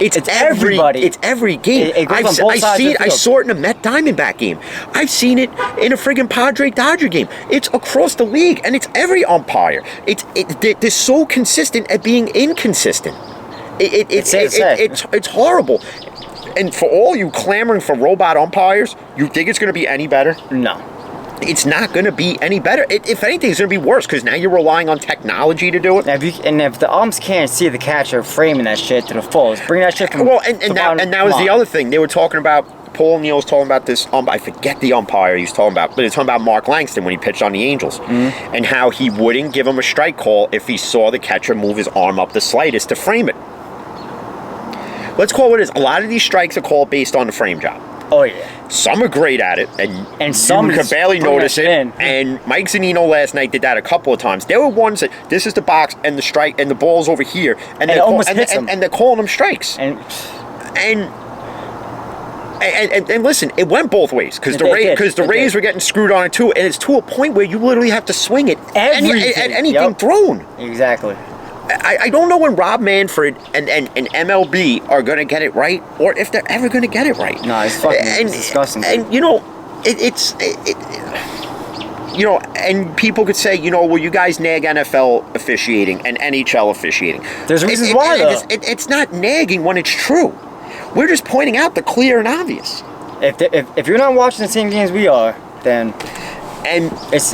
It's everybody. It's every game. I saw it in a Met Diamondback game. I've seen it in a friggin' Padre Dodger game. It's across the league, and it's every umpire. They're so consistent at being inconsistent. It's horrible. And for all you clamoring for robot umpires, you think it's going to be any better? No. It's not going to be any better. If anything, it's going to be worse because now you're relying on technology to do it. If the umps can't see the catcher framing that shit to the fullest, bring that shit from that was the other thing. They were talking about, Paul O'Neill was talking about this, I forget the umpire he was talking about, but he was talking about Mark Langston when he pitched on the Angels, and how he wouldn't give him a strike call if he saw the catcher move his arm up the slightest to frame it. Let's call it as a lot of these strikes are called based on the frame job. Oh yeah. Some are great at it, and some you could barely notice it. And Mike Zunino last night did that a couple of times. There were ones that this is the box and the strike and the ball's over here, and they're calling them strikes. And And listen, it went both ways because the Rays were getting screwed on it too, and it's to a point where you literally have to swing it at anything thrown. Exactly. I don't know when Rob Manfred and MLB are going to get it right, or if they're ever going to get it right. No, it's fucking disgusting. And and people could say, well, you guys nag NFL officiating and NHL officiating. There's reasons why, though. It's not nagging when it's true. We're just pointing out the clear and obvious. If you're not watching the same games we are, then and it's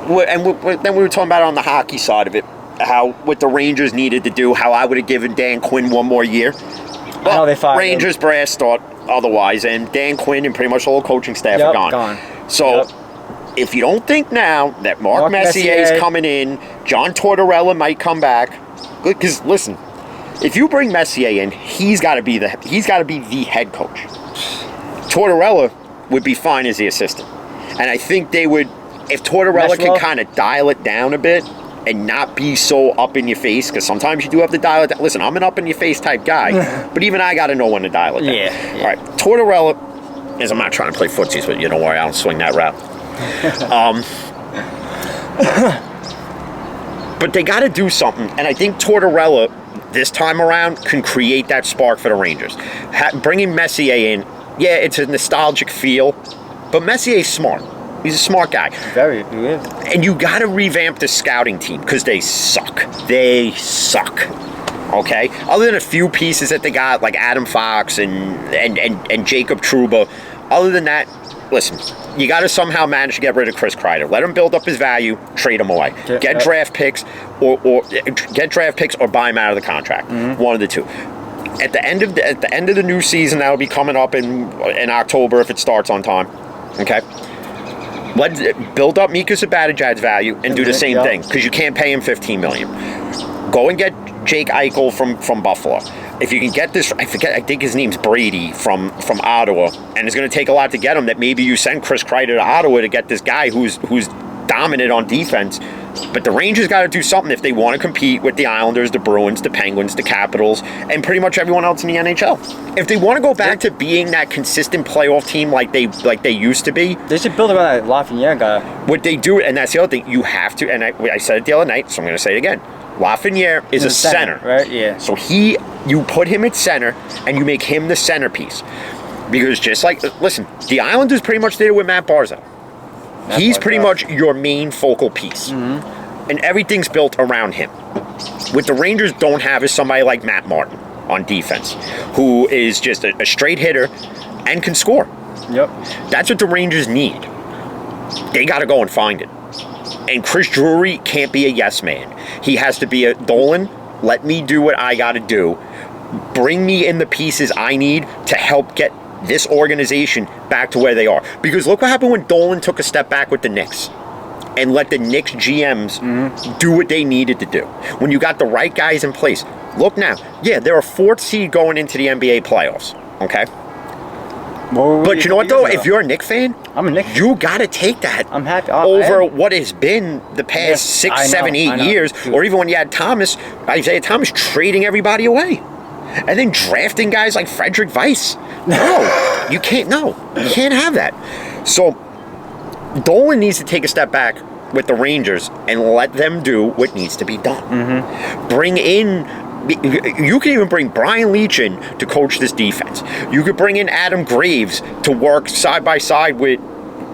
then we were talking about it on the hockey side of it, how what the Rangers needed to do, how I would have given Dan Quinn one more year. Well, they fired Rangers him. brass thought otherwise, and Dan Quinn and pretty much the whole coaching staff are gone. So if you don't think now that Mark Messier is coming in, John Tortorella might come back, because listen, if you bring Messier in, he's got to be the head coach. Tortorella would be fine as the assistant, and I think they would, if Tortorella can kind of dial it down a bit and not be so up in your face, because sometimes you do have to dial it down. Listen, I'm an up in your face type guy, but even I got to know when to dial it down. Yeah. All right, Tortorella is. I'm not trying to play footsies, but don't worry, I don't swing that route. But they got to do something, and I think Tortorella this time around can create that spark for the Rangers. Bringing Messier in, it's a nostalgic feel, but Messier's smart. He's a smart guy. Very, he is. And you got to revamp the scouting team because they suck. They suck. Okay? Other than a few pieces that they got, like Adam Fox and Jacob Trouba, other than that, listen, you got to somehow manage to get rid of Chris Kreider. Let him build up his value, trade him away. Get draft picks or buy him out of the contract. Mm-hmm. One of the two. At the end of the new season, that'll be coming up in October if it starts on time. Okay? Let's build up Mika Zibanejad's value and do the same thing, because you can't pay him $15 million. Go and get Jake Eichel from Buffalo. If you can get this, I think his name's Brady from Ottawa, and it's going to take a lot to get him. That maybe you send Chris Kreider to Ottawa to get this guy who's dominant on defense. But the Rangers got to do something if they want to compete with the Islanders, the Bruins, the Penguins, the Capitals, and pretty much everyone else in the NHL. If they want to go back to being that consistent playoff team like they used to be, they should build around that Lafreniere guy. What they do, and that's the other thing, you have to. And I said it the other night, so I'm going to say it again. Lafreniere is a center, right? Yeah. So you put him at center, and you make him the centerpiece. Because just like, listen, the Islanders pretty much did it with Matt Barzal. He's pretty much your main focal piece. Mm-hmm. And everything's built around him. What the Rangers don't have is somebody like Matt Martin on defense, who is just a straight hitter and can score. Yep. That's what the Rangers need. They got to go and find it. And Chris Drury can't be a yes man. He has to be a Dolan, let me do what I got to do. Bring me in the pieces I need to help get this organization back to where they are. Because look what happened when Dolan took a step back with the Knicks and let the Knicks GMs do what they needed to do. When you got the right guys in place. Look now. Yeah, they're a 4th seed going into the NBA playoffs. Okay? But you know what, though? If you're a Knicks fan, I'm a Knicks fan. You got to take that I'm happy. over what has been the past 6, 7, 8 years. Dude. Or even when you had Isaiah Thomas trading everybody away. And then drafting guys like Frederick Weiss. No, you can't. No, you can't have that. So Dolan needs to take a step back with the Rangers and let them do what needs to be done. Mm-hmm. Bring in. You can even bring Brian Leach in to coach this defense. You could bring in Adam Graves to work side by side with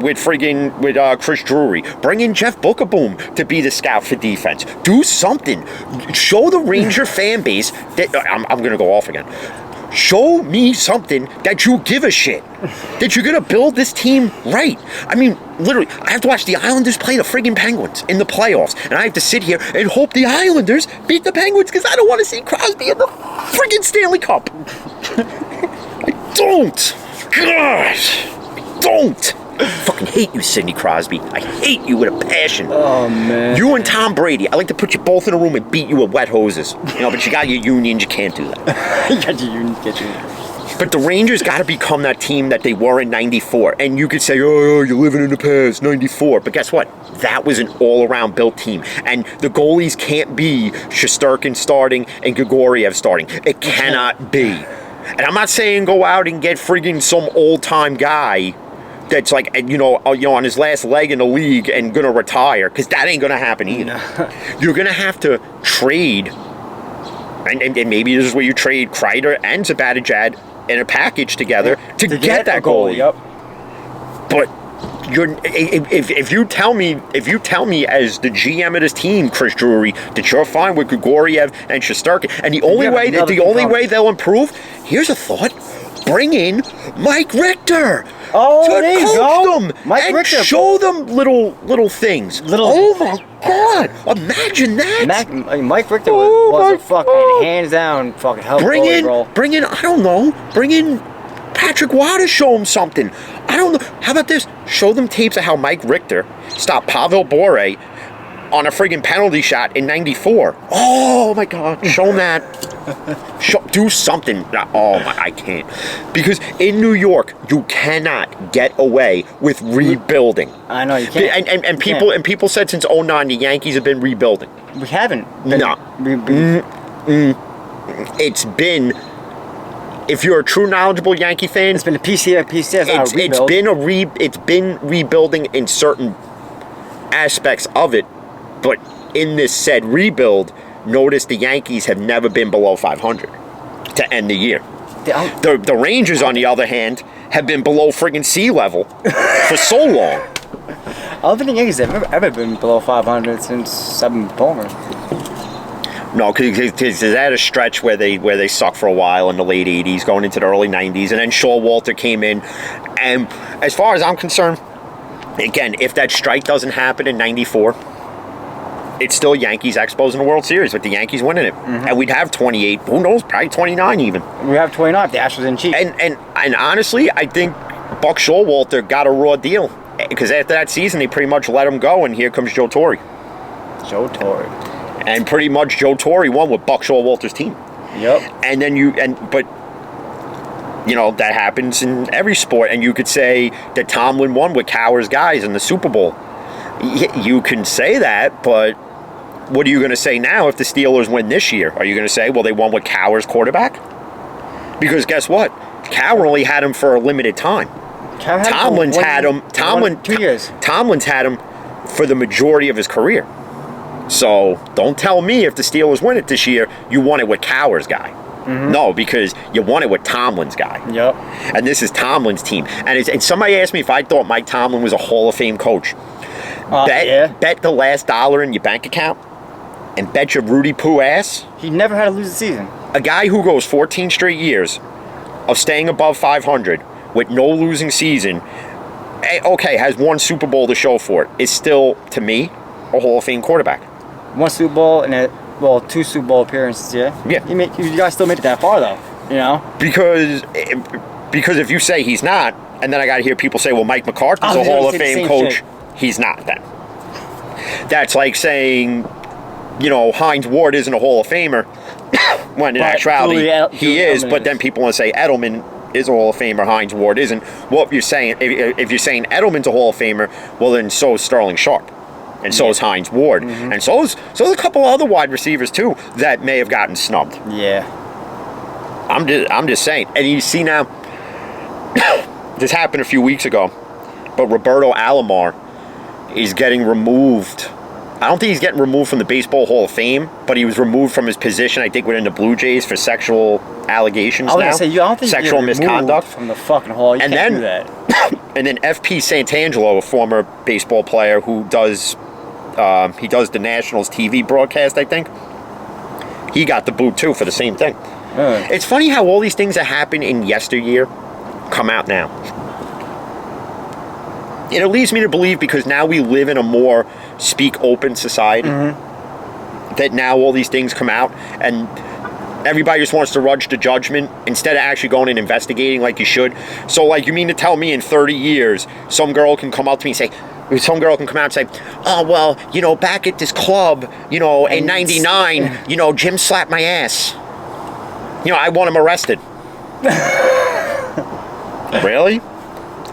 Chris Drury. Bring in Jeff Bookaboom to be the scout for defense. Do something. Show the Ranger fan base that I'm going to go off again. Show me something that you give a shit. That you're going to build this team right. I mean, literally, I have to watch the Islanders play the friggin' Penguins in the playoffs. And I have to sit here and hope the Islanders beat the Penguins because I don't want to see Crosby in the friggin' Stanley Cup. I don't. God. Don't. I fucking hate you, Sidney Crosby. I hate you with a passion. Oh, man. You and Tom Brady. I like to put you both in a room and beat you with wet hoses. But you got your unions. You can't do that. You got your unions. Get you. But the Rangers got to become that team that they were in '94. And you could say, oh, you're living in the past, '94. But guess what? That was an all-around built team. And the goalies can't be Shesterkin starting and Grigoriev starting. It cannot be. And I'm not saying go out and get friggin' some old-time guy that's like, on his last leg in the league and gonna retire, because that ain't gonna happen either. You're gonna have to trade, and maybe this is where you trade Kreider and Zibanejad in a package together to get that goalie. Yep. But if you tell me as the GM of this team, Chris Drury, that you're fine with Grigoriev and Shesterkin, and the only way they'll improve, here's a thought: bring in Mike Richter. Oh, to there you coach go. them Mike and Richter. show them little things. Oh my God! Imagine that. Mike Richter Oh was my a fucking God. hands down fucking help Bring goalie in, role. I don't know. Bring in Patrick Waugh to show him something. I don't know. How about this? Show them tapes of how Mike Richter stopped Pavel Bure on a friggin' penalty shot in '94. Oh my God! Show them that. Do something. Oh my! I can't, because in New York you cannot get away with rebuilding. I know you can't. And people said since '09 the Yankees have been rebuilding. We haven't. No. It's been. If you're a true knowledgeable Yankee fan, It's been a PCS. it's been rebuilding in certain aspects of it, but in this said rebuild, notice the Yankees have never been below 500 to end the year. The Rangers, on the other hand, have been below friggin' sea level for so long. I don't think the Yankees have ever been below 500 since I've been born. No, because they had a stretch where they sucked for a while in the late 80s, going into the early 90s, and then Showalter came in. And as far as I'm concerned, again, if that strike doesn't happen in 94, it's still Yankees Expos in the World Series with the Yankees winning it. Mm-hmm. And we'd have 28, who knows, probably 29 even. We have 29 if the Astros didn't cheat. And honestly, I think Buck Showalter got a raw deal, because after that season, they pretty much let him go, and here comes Joe Torre. Joe Torre. And pretty much Joe Torre won with Buck Showalter's team. Yep. And then but that happens in every sport. And you could say that Tomlin won with Cowher's guys in the Super Bowl. You can say that, but what are you going to say now if the Steelers win this year? Are you going to say, well, they won with Cowher's quarterback? Because guess what? Cowher only had him for a limited time. Tomlin's had him. 2 years. Tomlin's had him for the majority of his career. So don't tell me if the Steelers win it this year, you won it with Cowher's guy. Mm-hmm. No, because you won it with Tomlin's guy. Yep. And this is Tomlin's team. And somebody asked me if I thought Mike Tomlin was a Hall of Fame coach. Bet the last dollar in your bank account and bet your Rudy Poo ass. He never had to lose a season. A guy who goes 14 straight years of staying above 500 with no losing season, okay, has one Super Bowl to show for it, is still, to me, a Hall of Fame quarterback. One Super Bowl and 2 Super Bowl appearances, yeah. Yeah. You guys still made it that far, though, Because if you say he's not, and then I got to hear people say, well, Mike McCarthy's a Hall of Fame coach, he's not then. That's like saying, Hines Ward isn't a Hall of Famer, when in actuality he is, but then people want to say Edelman is a Hall of Famer, Hines Ward isn't. Well, if you're saying Edelman's a Hall of Famer, well then so is Sterling Sharp. And so is Hines Ward. Mm-hmm. And so is a couple other wide receivers, too, that may have gotten snubbed. Yeah. I'm just saying. And you see now, this happened a few weeks ago, but Roberto Alomar is getting removed. I don't think he's getting removed from the Baseball Hall of Fame, but he was removed from his position, I think, within the Blue Jays for sexual allegations now. I was going to say, I don't think sexual misconduct from the fucking Hall. You can't do that. And then F.P. Santangelo, a former baseball player who does the Nationals TV broadcast, I think. He got the boot, too, for the same thing. It's funny how all these things that happened in yesteryear come out now. It leads me to believe, because now we live in a more speak-open society, that now all these things come out, and everybody just wants to rush to judgment instead of actually going and investigating like you should. So, you mean to tell me in 30 years, some girl can come up to me and say, oh, well, back at this club, in 99, Jim slapped my ass. I want him arrested. Really?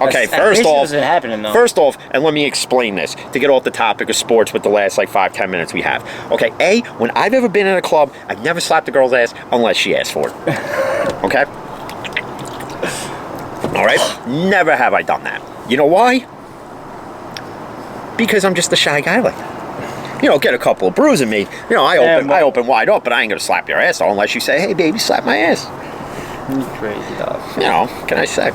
Okay, first off, and let me explain this to get off the topic of sports with the last 5-10 minutes we have. Okay, when I've ever been in a club, I've never slapped a girl's ass unless she asked for it. Okay? All right? Never have I done that. You know why? Because I'm just a shy guy like that. You know, get a couple of bruises in me. You know, I open wide up, but I ain't gonna slap your ass though, unless you say, "Hey, baby, slap my ass." You crazy dog. You know, what can I say?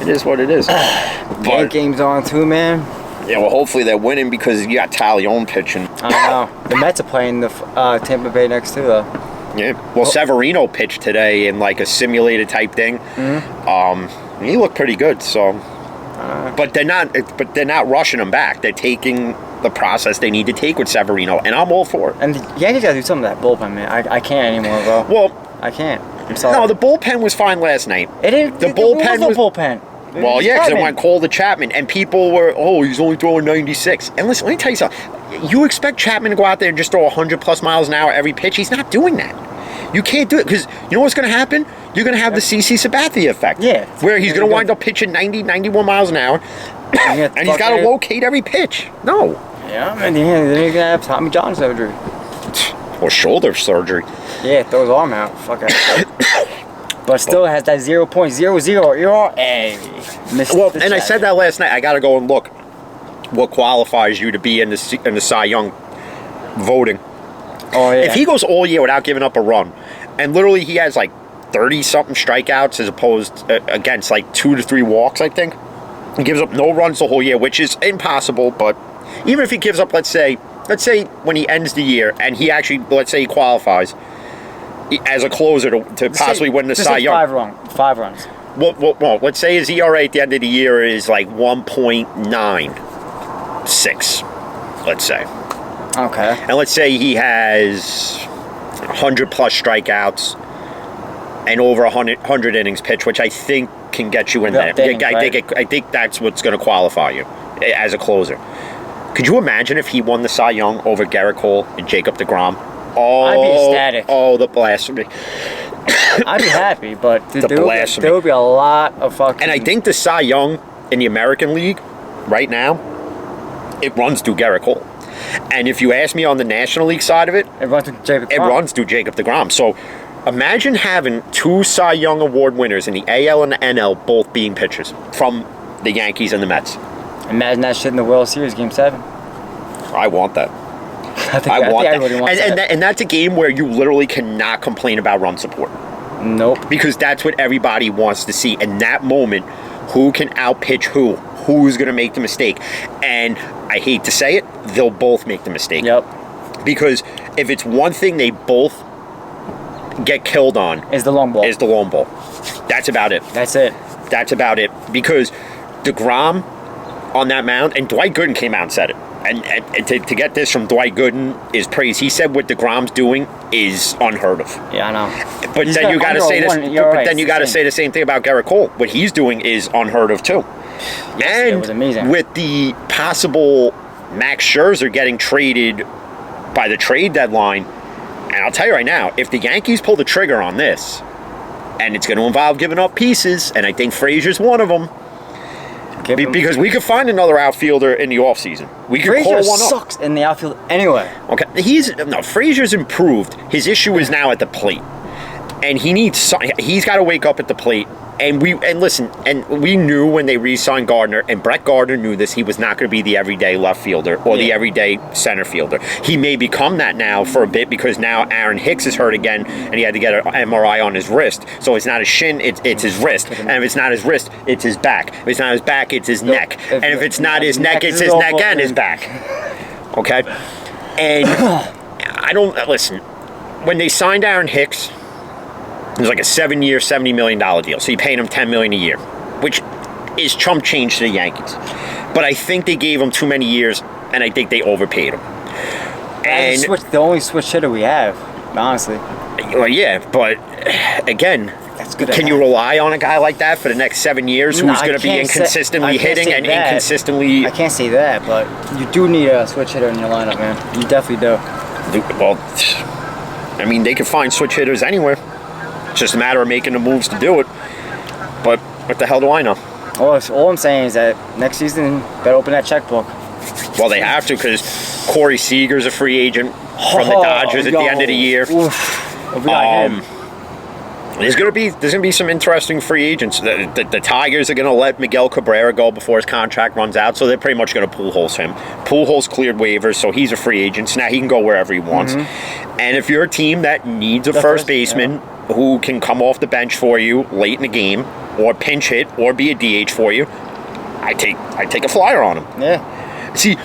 It is what it is. But game's on too, man. Yeah, well, hopefully they're winning because you got Taglione pitching. I know. The Mets are playing the Tampa Bay next too, though. Yeah. Well, Severino pitched today in like a simulated type thing. Mm-hmm. He looked pretty good. So, but they're not. But they're not rushing him back. They're taking the process they need to take with Severino, and I'm all for it. And the Yankees gotta do something to that bullpen, man. I can't anymore, bro. Well, I can't. I'm sorry. No, the bullpen was fine last night. It didn't. The bullpen was no bullpen. Well, yeah, because it went cold to Chapman, and people were, oh, he's only throwing 96. And listen, let me tell you something. You expect Chapman to go out there and just throw 100+ miles an hour every pitch? He's not doing that. You can't do it because you know what's going to happen? You're going to have the CC Sabathia effect. Yeah. Where he's going to wind up pitching 90, 91 miles an hour, and he's got to locate every pitch. No. Yeah, man. Then you're going to have Tommy John surgery. Or shoulder surgery. Yeah, throw his arm out. Fuck it. But still has that 0.00 ERA. Well, and I said that last night. I got to go and look what qualifies you to be in the Cy Young voting. Oh, yeah. If he goes all year without giving up a run, and literally he has like 30-something strikeouts as opposed against like 2 to 3 walks, I think. He gives up no runs the whole year, which is impossible. But even if he gives up, let's say when he ends the year and he actually, let's say he qualifies as a closer to possibly win the Cy Young. 5 runs. Well, let's say his ERA at the end of the year is like 1.96, let's say. Okay. And let's say he has 100+ strikeouts and over 100 innings pitched, which I think can get you in there. I think that's what's going to qualify you as a closer. Could you imagine if he won the Cy Young over Gerrit Cole and Jacob deGrom? Oh, I'd be ecstatic. Oh, the blasphemy. I'd be happy, but there blasphemy. would be a lot of fucking... And I think the Cy Young in the American League right now, it runs through Gerrit Cole. And if you ask me on the National League side of it, it runs through Jacob DeGrom. It runs through Jacob DeGrom. So imagine having 2 Cy Young Award winners in the AL and the NL both being pitchers from the Yankees and the Mets. Imagine that shit in the World Series, Game 7. I want that. I want that. Everybody wants that. And that's a game where you literally cannot complain about run support. Nope. Because that's what everybody wants to see. In that moment, who can outpitch who? Who's going to make the mistake? And I hate to say it, they'll both make the mistake. Yep. Because if it's one thing they both get killed on... Is the long ball. That's about it. That's it. That's about it. Because DeGrom on that mound, and Dwight Gooden came out and said it. And to get this from Dwight Gooden is praise. He said what DeGrom's doing is unheard of. Yeah, I know. But then you got to say this. But then you got to say the same thing about Gerrit Cole. What he's doing is unheard of too. Yes, it was amazing. With the possible Max Scherzer getting traded by the trade deadline, and I'll tell you right now, if the Yankees pull the trigger on this, and it's going to involve giving up pieces, and I think Frazier's one of them. Because we could find another outfielder in the offseason. We could call one up. Frazier sucks in the outfield anyway. Okay, Frazier's improved. His issue is now at the plate, and he's got to wake up at the plate. And we knew when they re-signed Gardner, and Brett Gardner knew this. He was not going to be the everyday left fielder or the everyday center fielder. He may become that now for a bit because now Aaron Hicks is hurt again, and he had to get an MRI on his wrist. So it's not his shin, it's his wrist. And if it's not his wrist, it's his back. If it's not his back, it's his neck. And if it's not his neck, it's his neck and his back. Okay? And listen, when they signed Aaron Hicks, it was like a 7-year, $70 million deal. So you're paying him $10 million a year, which is chump change to the Yankees. But I think they gave him too many years, and I think they overpaid him. And the only switch hitter we have, honestly. Well, yeah, but again, that's good. Can you rely on a guy like that for the next 7 years who's going to be inconsistently hitting and inconsistently... I can't say that, but you do need a switch hitter in your lineup, man. You definitely do. Well, I mean, they can find switch hitters anywhere. It's just a matter of making the moves to do it. But what the hell do I know? All I'm saying is that next season, better open that checkbook. Well, they have to because Corey Seager's a free agent from the Dodgers at the end of the year. Oof. there's gonna be some interesting free agents. The Tigers are gonna let Miguel Cabrera go before his contract runs out, so they're pretty much gonna Pujols him. Pujols cleared waivers, so he's a free agent. So now he can go wherever he wants. And if you're a team that needs a first baseman who can come off the bench for you late in the game, or pinch hit, or be a DH for you, I take a flyer on him. Yeah. See,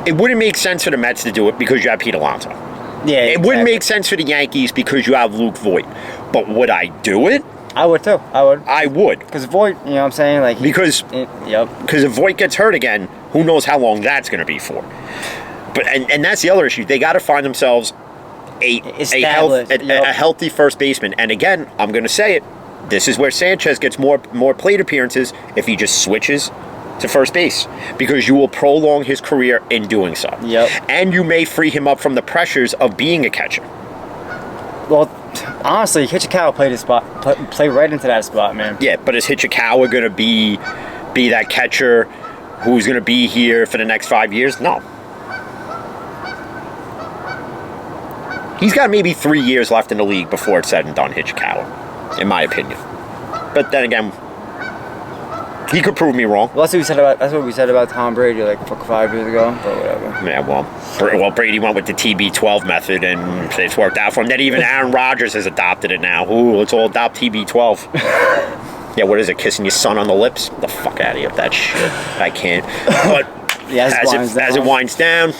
it wouldn't make sense for the Mets to do it because you have Pete Alonso. Yeah. It wouldn't make sense for the Yankees because you have Luke Voigt. But would I do it? I would too. I would. Because Voigt, you know what I'm saying? Like Because if Voigt gets hurt again, who knows how long that's going to be for. But and that's the other issue. They got to find themselves a healthy first baseman. And again, I'm going to say it. This is where Sanchez gets more plate appearances if he just switches to first base, because you will prolong his career in doing so. Yep. And you may free him up from the pressures of being a catcher. Well, honestly, Hichikawa play right into that spot, man. Yeah, but is Hichikawa going to be that catcher who's going to be here for the next 5 years? No. He's got maybe 3 years left in the league before it's said and done, Hichikawa, in my opinion. But then again, he could prove me wrong. Well, that's what we said about Tom Brady like 5 years ago, but whatever. Yeah, well, Brady went with the TB12 method, and it's worked out for him. Then even Aaron Rodgers has adopted it now. Ooh, let's all adopt TB12. Yeah, what is it, kissing your son on the lips? Get the fuck out of here with that shit. I can't. But as it winds down,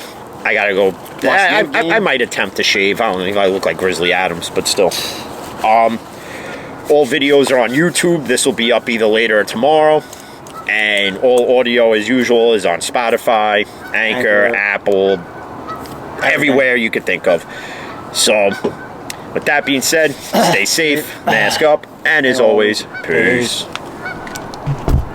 I gotta go. I might attempt to shave. I don't think I look like Grizzly Adams, but still. All videos are on YouTube. This will be up either later or tomorrow. And all audio, as usual, is on Spotify, Anchor, Apple, everywhere you could think of. So, with that being said, stay safe, mask up, and as always, peace.